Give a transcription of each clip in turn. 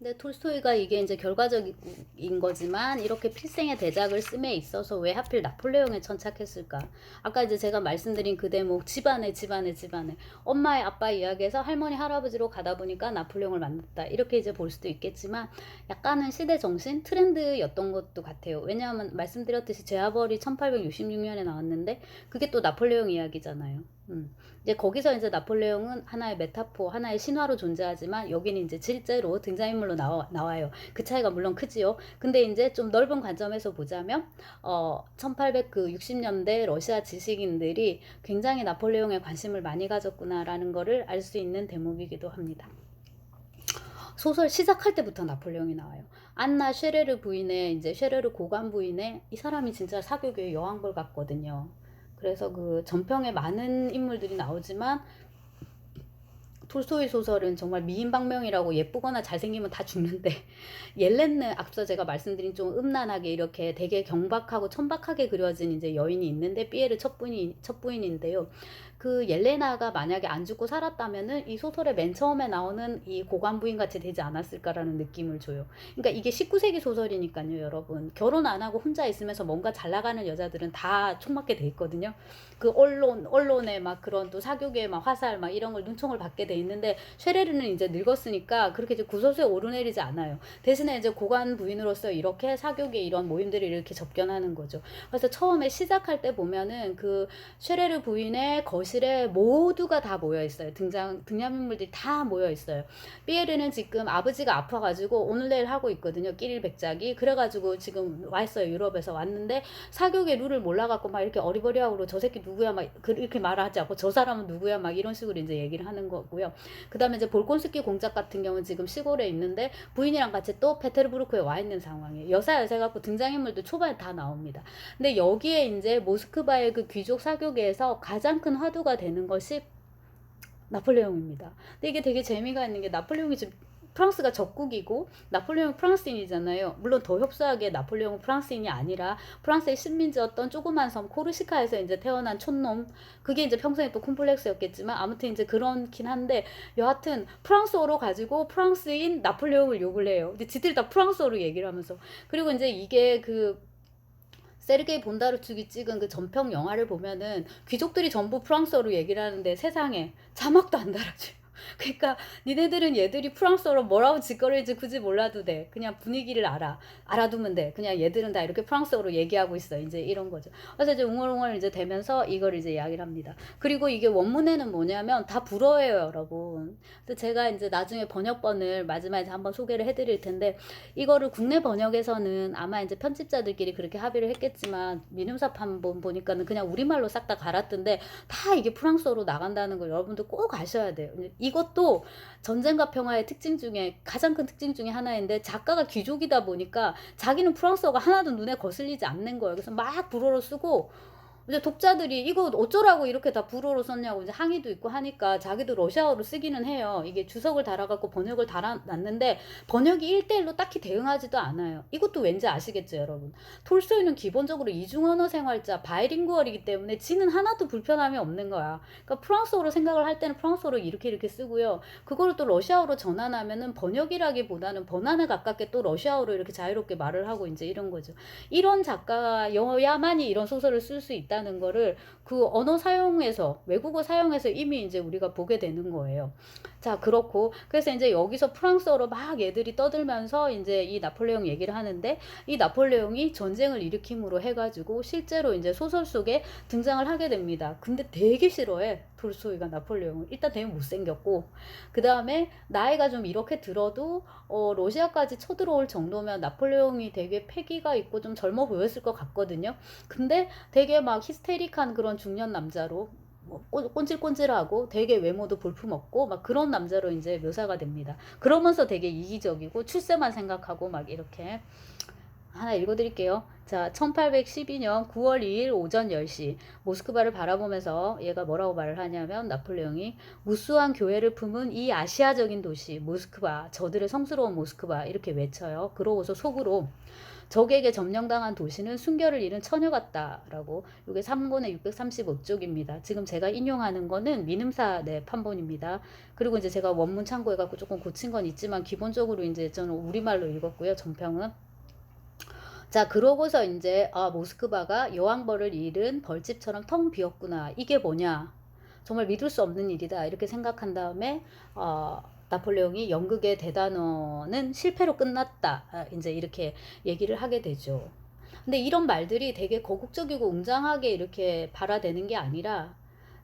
근데 톨스토이가 이게 이제 결과적인 거지만 이렇게 필생의 대작을 씀에 있어서 왜 하필 나폴레옹에 천착했을까? 아까 이제 제가 말씀드린 그 대목 집안에 엄마의 아빠 이야기에서 할머니 할아버지로 가다 보니까 나폴레옹을 만났다 이렇게 이제 볼 수도 있겠지만 약간은 시대 정신 트렌드였던 것도 같아요. 왜냐하면 말씀드렸듯이 제아벌이 1866년에 나왔는데 그게 또 나폴레옹 이야기잖아요. 이제 거기서 이제 나폴레옹은 하나의 메타포, 하나의 신화로 존재하지만 여기는 이제 실제로 등장인물로 나와요. 그 차이가 물론 크지요. 근데 이제 좀 넓은 관점에서 보자면 1860년대 러시아 지식인들이 굉장히 나폴레옹에 관심을 많이 가졌구나라는 거를 알 수 있는 대목이기도 합니다. 소설 시작할 때부터 나폴레옹이 나와요. 안나 쉐레르 부인의 이제 쉐레르 고관 부인의 이 사람이 진짜 사교계의 여왕벌 같거든요. 그래서 그 전평에 많은 인물들이 나오지만 톨스토이 소설은 정말 미인방명이라고 예쁘거나 잘생기면 다 죽는데 옐렌느 앞서 제가 말씀드린 좀 음란하게 이렇게 되게 경박하고 천박하게 그려진 이제 여인이 있는데 삐에르 첫 부인인데요. 그 옐레나가 만약에 안 죽고 살았다면은 이 소설의 맨 처음에 나오는 이 고관 부인 같이 되지 않았을까라는 느낌을 줘요. 그러니까 이게 19세기 소설이니까요, 여러분. 결혼 안 하고 혼자 있으면서 뭔가 잘 나가는 여자들은 다 총맞게 돼 있거든요. 그 언론에 막 그런 또 사교계의 막 화살 막 이런 걸 눈총을 받게 돼 있는데 쉐레르는 이제 늙었으니까 그렇게 이제 구설수에 오르내리지 않아요. 대신에 이제 고관 부인으로서 이렇게 사교계 이런 모임들을 이렇게 접견하는 거죠. 그래서 처음에 시작할 때 보면은 그 쉐레르 부인의 거실에 모두가 다 모여 있어요. 등장인물들이 다 모여 있어요. 삐에르는 지금 아버지가 아파가지고 오늘 내일 하고 있거든요. 끼릴백작이. 그래가지고 지금 와 있어요. 유럽에서 왔는데 사교계 룰을 몰라갖고 막 이렇게 어리버리하고 저 새끼 누구야 막 이렇게 말하지 않고 저 사람은 누구야 막 이런 식으로 이제 얘기를 하는 거고요. 그 다음에 이제 볼콘스키 공작 같은 경우는 지금 시골에 있는데 부인이랑 같이 또 페테르부르크에 와 있는 상황이에요. 여사 갖고 등장인물도 초반에 다 나옵니다. 근데 여기에 이제 모스크바의 그 귀족 사교계에서 가장 큰 화두가 되는 것이 나폴레옹입니다. 근데 이게 되게 재미가 있는 게 나폴레옹이 지금 프랑스가 적국이고 나폴레옹 프랑스인이잖아요. 물론 더 흡사하게 나폴레옹은 프랑스인이 아니라 프랑스의 식민지였던 조그만 섬 코르시카에서 이제 태어난 촌놈. 그게 이제 평소에 또 콤플렉스였겠지만 아무튼 이제 그렇긴 한데 여하튼 프랑스어로 가지고 프랑스인 나폴레옹을 욕을 해요. 근데 지들이 다 프랑스어로 얘기를 하면서 그리고 이제 이게 그 세르게이 본다르축이 찍은 그 전평 영화를 보면은 귀족들이 전부 프랑스어로 얘기를 하는데 세상에 자막도 안 달아줘요. 그러니까 니네들은 얘들이 프랑스어로 뭐라고 짓거릴지 굳이 몰라도 돼. 그냥 분위기를 알아두면 돼. 그냥 얘들은 다 이렇게 프랑스어로 얘기하고 있어. 이제 이런 거죠. 그래서 이제 웅얼웅얼 이제 되면서 이걸 이제 이야기를 합니다. 그리고 이게 원문에는 뭐냐면 다 불어예요, 여러분. 그래서 제가 이제 나중에 번역본을 마지막에 한번 소개를 해드릴 텐데 이거를 국내 번역에서는 아마 이제 편집자들끼리 그렇게 합의를 했겠지만 민음사판 보니까는 그냥 우리말로 싹 다 갈았던데 다 이게 프랑스어로 나간다는 걸 여러분들 꼭 아셔야 돼요. 이것도 전쟁과 평화의 특징 중에 가장 큰 특징 중에 하나인데 작가가 귀족이다 보니까 자기는 프랑스어가 하나도 눈에 거슬리지 않는 거예요. 그래서 막 불어로 쓰고 이제 독자들이 이거 어쩌라고 이렇게 다 불어로 썼냐고 이제 항의도 있고 하니까 자기도 러시아어로 쓰기는 해요. 이게 주석을 달아갖고 번역을 달아놨는데 번역이 1대1로 딱히 대응하지도 않아요. 이것도 왠지 아시겠죠, 여러분? 톨스토이는 기본적으로 이중언어 생활자 바이링구얼이기 때문에 지는 하나도 불편함이 없는 거야. 그러니까 프랑스어로 생각을 할 때는 프랑스어로 이렇게 쓰고요. 그거를 또 러시아어로 전환하면은 번역이라기보다는 번안에 가깝게 또 러시아어로 이렇게 자유롭게 말을 하고 이제 이런 거죠. 이런 작가여야만이 이런 소설을 쓸 수 있다는 거를 그 언어 사용에서 외국어 사용에서 이미 이제 우리가 보게 되는 거예요. 자, 그렇고 그래서 이제 여기서 프랑스어로 막 얘들이 떠들면서 이제 이 나폴레옹 얘기를 하는데 이 나폴레옹이 전쟁을 일으킴으로 해가지고 실제로 이제 소설 속에 등장을 하게 됩니다. 근데 되게 싫어해. 톨스토이가 나폴레옹을. 일단 되게 못생겼고 그 다음에 나이가 좀 이렇게 들어도 러시아까지 쳐들어올 정도면 나폴레옹이 되게 패기가 있고 좀 젊어 보였을 것 같거든요. 근데 되게 막 히스테릭한 그런 중년 남자로 뭐 꼰질꼰질하고 되게 외모도 볼품없고 막 그런 남자로 이제 묘사가 됩니다. 그러면서 되게 이기적이고 출세만 생각하고 막 이렇게 하나 읽어드릴게요. 자, 1812년 9월 2일 오전 10시 모스크바를 바라보면서 얘가 뭐라고 말을 하냐면 나폴레옹이 무수한 교회를 품은 이 아시아적인 도시 모스크바, 저들의 성스러운 모스크바 이렇게 외쳐요. 그러고서 속으로 적에게 점령당한 도시는 순결을 잃은 처녀 같다라고. 이게 3권의 635쪽입니다. 지금 제가 인용하는 거는 민음사 네, 판본입니다. 그리고 이제 제가 원문 참고해갖고 조금 고친 건 있지만 기본적으로 이제 저는 우리말로 읽었고요. 정평은. 자, 그러고서 이제 모스크바가 여왕벌을 잃은 벌집처럼 텅 비었구나. 이게 뭐냐? 정말 믿을 수 없는 일이다. 이렇게 생각한 다음에 나폴레옹이 연극의 대단원은 실패로 끝났다. 이제 이렇게 얘기를 하게 되죠. 근데 이런 말들이 되게 거국적이고 웅장하게 이렇게 발화되는 게 아니라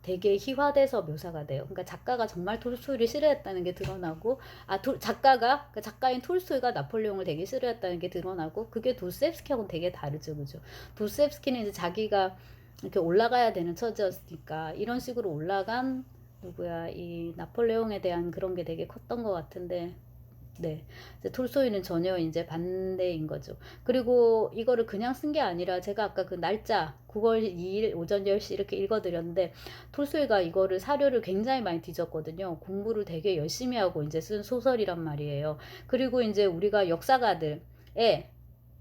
되게 희화돼서 묘사가 돼요. 그러니까 작가가 정말 톨스토이를 싫어했다는 게 드러나고, 작가인 톨스토이가 나폴레옹을 되게 싫어했다는 게 드러나고, 그게 도스토옙스키하고는 되게 다르죠, 그죠? 도스토옙스키는 이제 자기가 이렇게 올라가야 되는 처지였으니까 이런 식으로 올라간 이 나폴레옹에 대한 그런 게 되게 컸던 것 같은데, 네. 이제 톨스토이는 전혀 이제 반대인 거죠. 그리고 이거를 그냥 쓴 게 아니라 제가 아까 그 날짜 9월 2일 오전 10시 이렇게 읽어드렸는데 톨스토이가 이거를 사료를 굉장히 많이 뒤졌거든요. 공부를 되게 열심히 하고 이제 쓴 소설이란 말이에요. 그리고 이제 우리가 역사가들의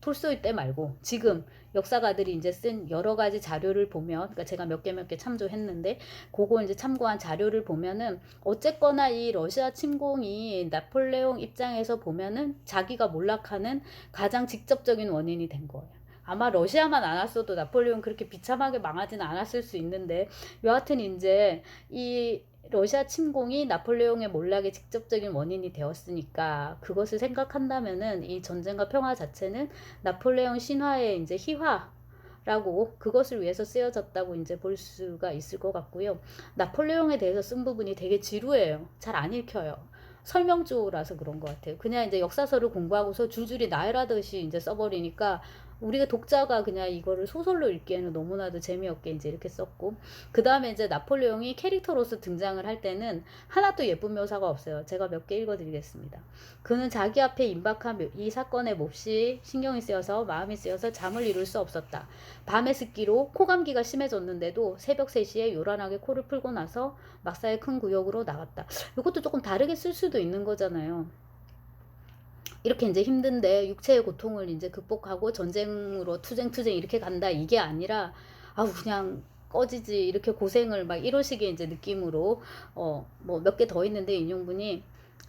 톨스토이 때 말고 지금 역사가들이 이제 쓴 여러 가지 자료를 보면, 그러니까 제가 몇 개 참조했는데 그거 이제 참고한 자료를 보면은 어쨌거나 이 러시아 침공이 나폴레옹 입장에서 보면은 자기가 몰락하는 가장 직접적인 원인이 된 거예요. 아마 러시아만 안 왔어도 나폴레옹 그렇게 비참하게 망하지는 않았을 수 있는데, 여하튼 이제 이 러시아 침공이 나폴레옹의 몰락의 직접적인 원인이 되었으니까 그것을 생각한다면은 이 전쟁과 평화 자체는 나폴레옹 신화의 이제 희화라고, 그것을 위해서 쓰여졌다고 이제 볼 수가 있을 것 같고요. 나폴레옹에 대해서 쓴 부분이 되게 지루해요. 잘 안 읽혀요. 설명조라서 그런 것 같아요. 그냥 이제 역사서를 공부하고서 줄줄이 나열하듯이 이제 써버리니까 우리가 독자가 그냥 이거를 소설로 읽기에는 너무나도 재미없게 이제 이렇게 썼고, 그 다음에 이제 나폴레옹이 캐릭터로서 등장을 할 때는 하나도 예쁜 묘사가 없어요. 제가 몇 개 읽어드리겠습니다. 그는 자기 앞에 임박한 이 사건에 몹시 신경이 쓰여서 마음이 쓰여서 잠을 이룰 수 없었다. 밤에 습기로 코감기가 심해졌는데도 새벽 3시에 요란하게 코를 풀고 나서 막사의 큰 구역으로 나갔다. 이것도 조금 다르게 쓸 수도 있는 거잖아요. 이렇게 이제 힘든데 육체의 고통을 이제 극복하고 전쟁으로 투쟁 이렇게 간다, 이게 아니라 아우 그냥 꺼지지 이렇게 고생을 막 이런 식의 이제 느낌으로 뭐 몇 개 더 있는데 인용분이,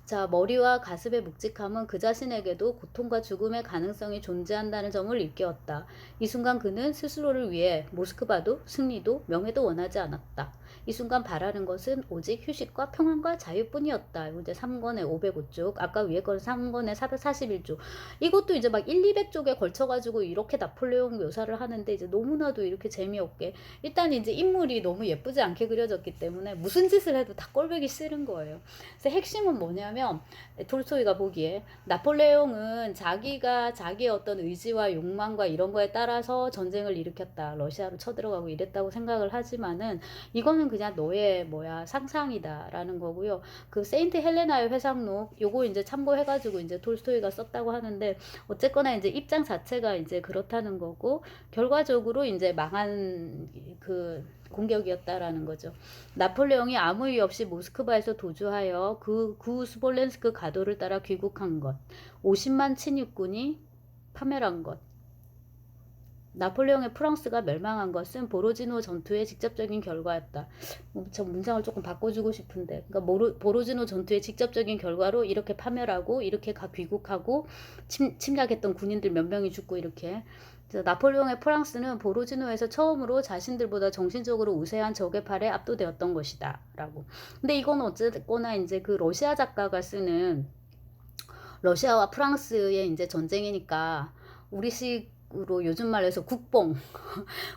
자, 머리와 가슴의 묵직함은 그 자신에게도 고통과 죽음의 가능성이 존재한다는 점을 일깨웠다. 이 순간 그는 스스로를 위해 모스크바도 승리도 명예도 원하지 않았다. 이 순간 바라는 것은 오직 휴식과 평안과 자유뿐이었다. 이제 3권의 505쪽, 아까 위에 건 3권의 441쪽. 이것도 이제 막 1, 200쪽에 걸쳐가지고 이렇게 나폴레옹 묘사를 하는데 이제 너무나도 이렇게 재미없게, 일단 이제 인물이 너무 예쁘지 않게 그려졌기 때문에 무슨 짓을 해도 다 꼴보기 싫은 거예요. 그래서 핵심은 뭐냐면, 톨스토이가 보기에 나폴레옹은 자기가 자기의 어떤 의지와 욕망과 이런 거에 따라서 전쟁을 일으켰다, 러시아로 쳐들어가고 이랬다고 생각을 하지만은 이거는 그냥 너의 상상이다라는 거고요. 그 세인트 헬레나의 회상록 요거 이제 참고해가지고 이제 톨스토이가 썼다고 하는데, 어쨌거나 이제 입장 자체가 이제 그렇다는 거고, 결과적으로 이제 망한 그 공격이었다라는 거죠. 나폴레옹이 아무 이유 없이 모스크바에서 도주하여 그 스몰렌스크 가도를 따라 귀국한 것, 50만 친육군이 파멸한 것, 나폴레옹의 프랑스가 멸망한 것은 보로지노 전투의 직접적인 결과였다. 저 문장을 조금 바꿔주고 싶은데, 그러니까 보로지노 전투의 직접적인 결과로 이렇게 파멸하고 이렇게 귀국하고 침략했던 군인들 몇 명이 죽고 이렇게. 나폴레옹의 프랑스는 보로지노에서 처음으로 자신들보다 정신적으로 우세한 적의 팔에 압도되었던 것이다 라고. 근데 이건 어쨌거나 이제 그 러시아 작가가 쓰는, 러시아와 프랑스의 이제 전쟁이니까 우리식으로 요즘 말해서 국뽕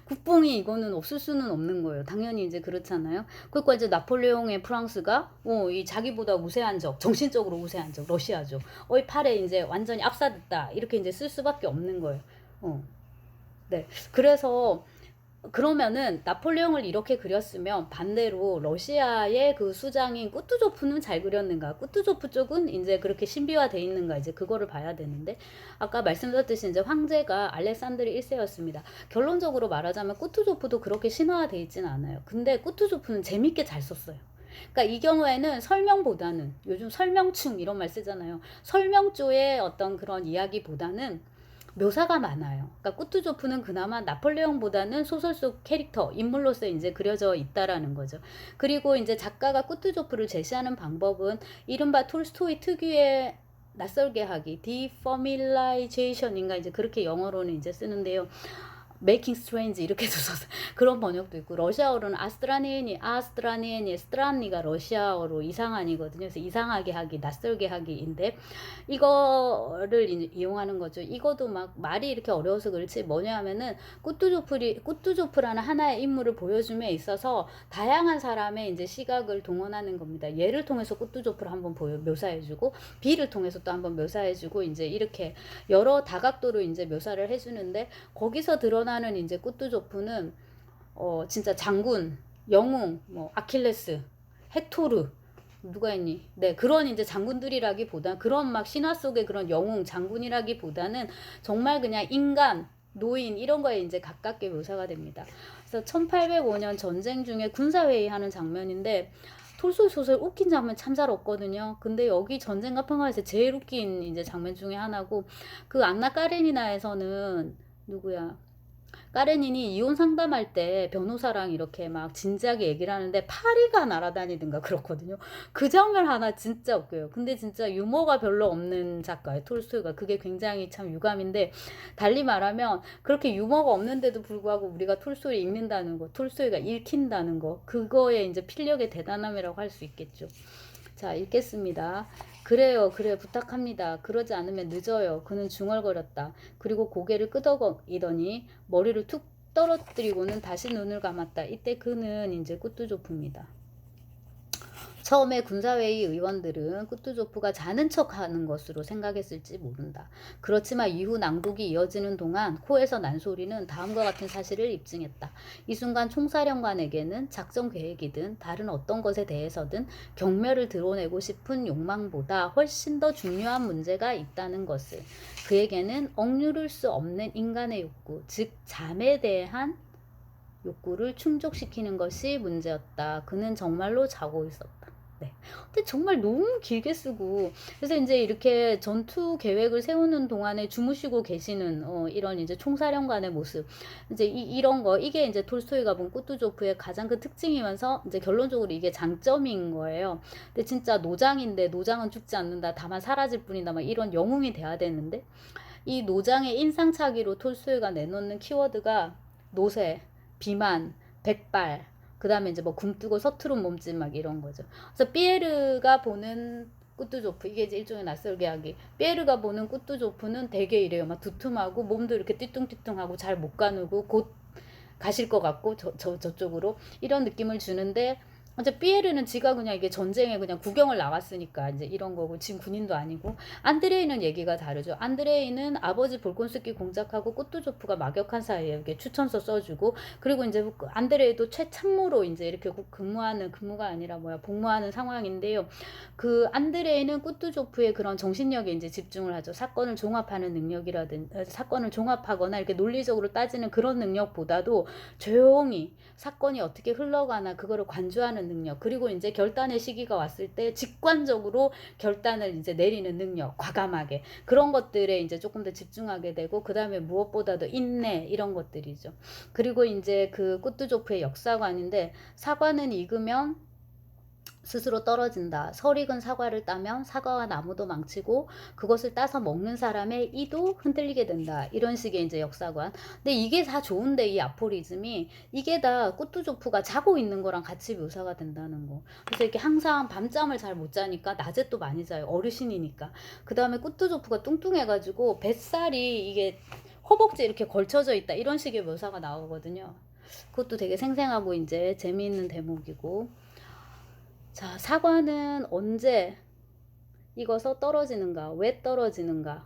국뽕이 이거는 없을 수는 없는 거예요. 당연히 이제 그렇잖아요. 그러니까 이제 나폴레옹의 프랑스가 이 자기보다 우세한 적, 정신적으로 우세한 적, 러시아죠. 이 팔에 이제 완전히 압사됐다, 이렇게 이제 쓸 수밖에 없는 거예요. 네. 그래서 그러면은 나폴레옹을 이렇게 그렸으면 반대로 러시아의 그 수장인 꾸투조프는 잘 그렸는가, 꾸투조프 쪽은 이제 그렇게 신비화돼 있는가, 이제 그거를 봐야 되는데, 아까 말씀드렸듯이 이제 황제가 알렉산드르 1세였습니다. 결론적으로 말하자면 꾸투조프도 그렇게 신화화돼 있지는 않아요. 근데 꾸투조프는 재밌게 잘 썼어요. 그러니까 이 경우에는 설명보다는, 요즘 설명충 이런 말 쓰잖아요. 설명조의 어떤 그런 이야기보다는 묘사가 많아요. 그러니까 꾸투조프는 그나마 나폴레옹보다는 소설 속 캐릭터, 인물로서 이제 그려져 있다라는 거죠. 그리고 이제 작가가 꾸투조프를 제시하는 방법은 이른바 톨스토이 특유의 낯설게 하기, 디퍼밀라이제이션인가 이제 그렇게 영어로는 이제 쓰는데요. Making strange 이렇게도 써서 그런 번역도 있고, 러시아어로는 아스트라니에니 스트란니가 러시아어로 이상한이거든요. 그래서 이상하게 하기, 낯설게 하기인데 이거를 이용하는 거죠. 이것도 막 말이 이렇게 어려워서 그렇지 뭐냐 하면은 꾸투조프라는 하나의 인물을 보여줌에 있어서 다양한 사람의 이제 시각을 동원하는 겁니다. 얘를 통해서 꾸투조프를 한번 묘사해주고, B를 통해서 또 한번 묘사해주고, 이제 이렇게 여러 다각도로 이제 묘사를 해주는데, 거기서 드러나는 이제 꾸투조프는 진짜 장군, 영웅, 뭐 아킬레스, 헥토르, 누가 있니? 네, 그런 이제 장군들이라기보다, 그런 막 신화 속의 그런 영웅, 장군이라기보다는 정말 그냥 인간, 노인 이런 거에 이제 가깝게 묘사가 됩니다. 그래서 1805년 전쟁 중에 군사회의 하는 장면인데, 톨스토이 소설 웃긴 장면 참 잘 없거든요. 근데 여기 전쟁과 평화에서 제일 웃긴 이제 장면 중에 하나고, 그 안나 까레니나에서는 누구야? 까레닌이 이혼 상담할 때 변호사랑 이렇게 막 진지하게 얘기를 하는데 파리가 날아다니든가 그렇거든요. 그 장면 하나 진짜 웃겨요. 근데 진짜 유머가 별로 없는 작가예요, 톨스토이가. 그게 굉장히 참 유감인데, 달리 말하면 그렇게 유머가 없는데도 불구하고 우리가 톨스토이를 읽는다는 거, 톨스토이가 읽힌다는 거, 그거에 이제 필력의 대단함이라고 할 수 있겠죠. 자, 읽겠습니다. 그래요, 그래, 부탁합니다. 그러지 않으면 늦어요. 그는 중얼거렸다. 그리고 고개를 끄덕이더니 머리를 툭 떨어뜨리고는 다시 눈을 감았다. 이때 그는 이제 꾸투조프입니다. 처음에 군사회의 의원들은 꾸투조프가 자는 척하는 것으로 생각했을지 모른다. 그렇지만 이후 낭독이 이어지는 동안 코에서 난 소리는 다음과 같은 사실을 입증했다. 이 순간 총사령관에게는 작전 계획이든 다른 어떤 것에 대해서든 경멸을 드러내고 싶은 욕망보다 훨씬 더 중요한 문제가 있다는 것을, 그에게는 억누를 수 없는 인간의 욕구, 즉 잠에 대한 욕구를 충족시키는 것이 문제였다. 그는 정말로 자고 있었다. 네. 근데 정말 너무 길게 쓰고, 그래서 이제 이렇게 전투 계획을 세우는 동안에 주무시고 계시는 이런 이제 총사령관의 모습, 이제 이런 거, 이게 이제 톨스토이가 본 꾸투조프의 가장 그 특징이면서 이제 결론적으로 이게 장점인 거예요. 근데 진짜 노장인데 노장은 죽지 않는다, 다만 사라질 뿐이다, 막 이런 영웅이 돼야 되는데, 이 노장의 인상착의로 톨스토이가 내놓는 키워드가 노새, 비만, 백발, 그 다음에 이제 뭐 굼뜨고 서투른 몸짓 막 이런 거죠. 그래서 피에르가 보는 꾸투조프, 이게 이제 일종의 낯설게 하기. 피에르가 보는 꾸투조프는 되게 이래요. 막 두툼하고 몸도 이렇게 띠뚱띠뚱하고 잘 못 가누고 곧 가실 것 같고 저쪽으로 이런 느낌을 주는데, 이제 피에르는 지가 그냥 이게 전쟁에 그냥 구경을 나왔으니까 이제 이런 거고, 지금 군인도 아니고. 안드레이는 얘기가 다르죠. 안드레이는 아버지 볼콘스키 공작하고 꾸투조프가 막역한 사이에 이렇게 추천서 써주고, 그리고 이제 안드레이도 최참모로 이제 이렇게 근무가 아니라 복무하는 상황인데요. 그 안드레이는 꾸투조프의 그런 정신력에 이제 집중을 하죠. 사건을 종합하는 사건을 종합하거나 이렇게 논리적으로 따지는 그런 능력보다도 조용히 사건이 어떻게 흘러가나 그거를 관주하는 능력, 그리고 이제 결단의 시기가 왔을 때 직관적으로 결단을 이제 내리는 능력, 과감하게 그런 것들에 이제 조금 더 집중하게 되고, 그 다음에 무엇보다도 인내, 이런 것들이죠. 그리고 이제 그 꾸투조프의 역사관인데, 사과는 익으면 스스로 떨어진다. 설익은 사과를 따면 사과와 나무도 망치고 그것을 따서 먹는 사람의 이도 흔들리게 된다. 이런 식의 이제 역사관. 근데 이게 다 좋은데, 이 아포리즘이 이게 다 꾸투조프가 자고 있는 거랑 같이 묘사가 된다는 거. 그래서 이렇게 항상 밤잠을 잘 못 자니까 낮에 또 많이 자요. 어르신이니까. 그 다음에 꾸투조프가 뚱뚱해가지고 뱃살이 이게 허벅지에 이렇게 걸쳐져 있다. 이런 식의 묘사가 나오거든요. 그것도 되게 생생하고 이제 재미있는 대목이고. 자, 사과는 언제 익어서 떨어지는가? 왜 떨어지는가?